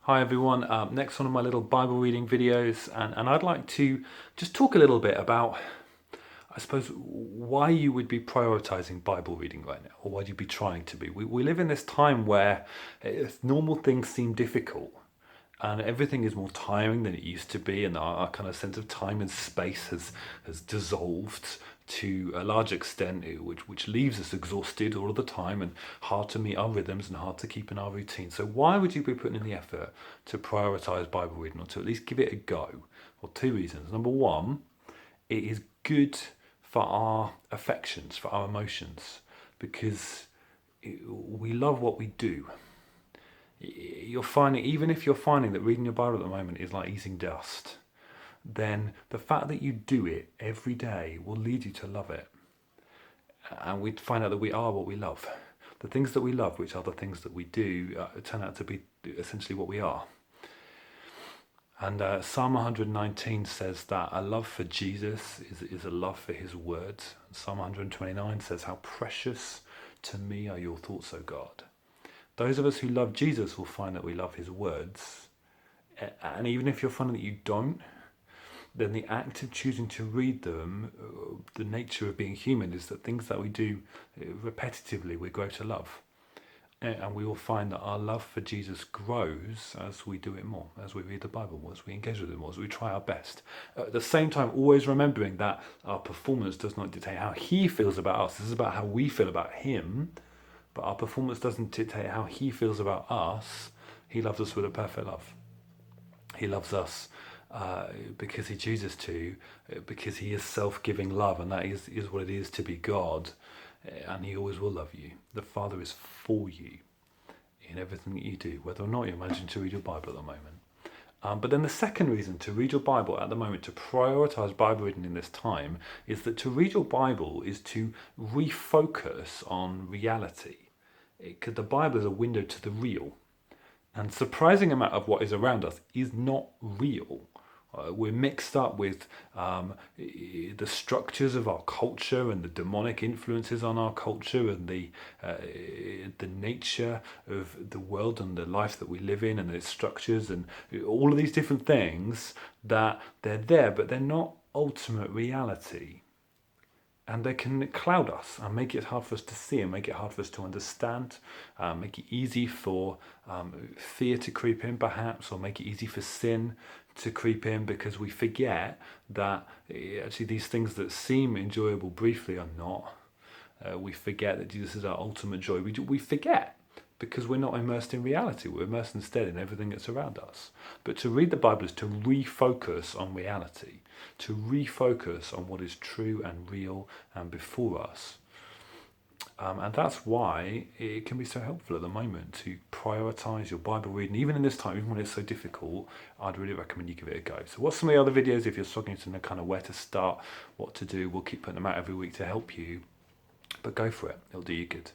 Hi everyone, next one of my little Bible reading videos, and I'd like to just talk a little bit about, I suppose, why you would be prioritizing Bible reading right now, or why you'd be trying to be. We live in this time where normal things seem difficult, and everything is more tiring than it used to be, and our kind of sense of time and space has dissolved to a large extent, which leaves us exhausted all of the time and hard to meet our rhythms and hard to keep in our routine. So why would you be putting in the effort to prioritize Bible reading, or to at least give it a go? Well, two reasons. Number one, it is good for our affections, for our emotions, because we love what we do. You're finding, even if you're finding that reading your Bible at the moment is like eating dust, then the fact that you do it every day will lead you to love it. And we find out that we are what we love. The things that we love, which are the things that we do, turn out to be essentially what we are. And Psalm 119 says that a love for Jesus is a love for his words. Psalm 129 says, "How precious to me are your thoughts, O God." Those of us who love Jesus will find that we love his words. And even if you're finding that you don't, then the act of choosing to read them, the nature of being human, is that things that we do repetitively, we grow to love. And we will find that our love for Jesus grows as we do it more, as we read the Bible more, as we engage with it more, as we try our best. At the same time, always remembering that our performance does not dictate how he feels about us. This is about how we feel about him. But our performance doesn't dictate how he feels about us. He loves us with a perfect love. He loves us because he chooses to, because he is self-giving love, and that is what it is to be God, and he always will love you. The Father is for you in everything that you do, whether or not you're managing to read your Bible at the moment. But then the second reason to read your Bible at the moment, to prioritize Bible reading in this time, is that to read your Bible is to refocus on reality. Because the Bible is a window to the real. And surprising amount of what is around us is not real. We're mixed up with the structures of our culture and the demonic influences on our culture, and the nature of the world and the life that we live in, and its structures, and all of these different things, that they're there, but they're not ultimate reality. And they can cloud us and make it hard for us to see, and make it hard for us to understand, make it easy for fear to creep in perhaps, or make it easy for sin to creep in, because we forget that actually these things that seem enjoyable briefly are not. We forget that Jesus is our ultimate joy. We forget, because we're not immersed in reality. We're immersed instead in everything that's around us. But to read the Bible is to refocus on reality, to refocus on what is true and real and before us. And that's why it can be so helpful at the moment to prioritize your Bible reading. Even in this time, even when it's so difficult, I'd really recommend you give it a go. So watch some of the other videos if you're struggling to know kind of where to start, what to do. We'll keep putting them out every week to help you. But go for it. It'll do you good.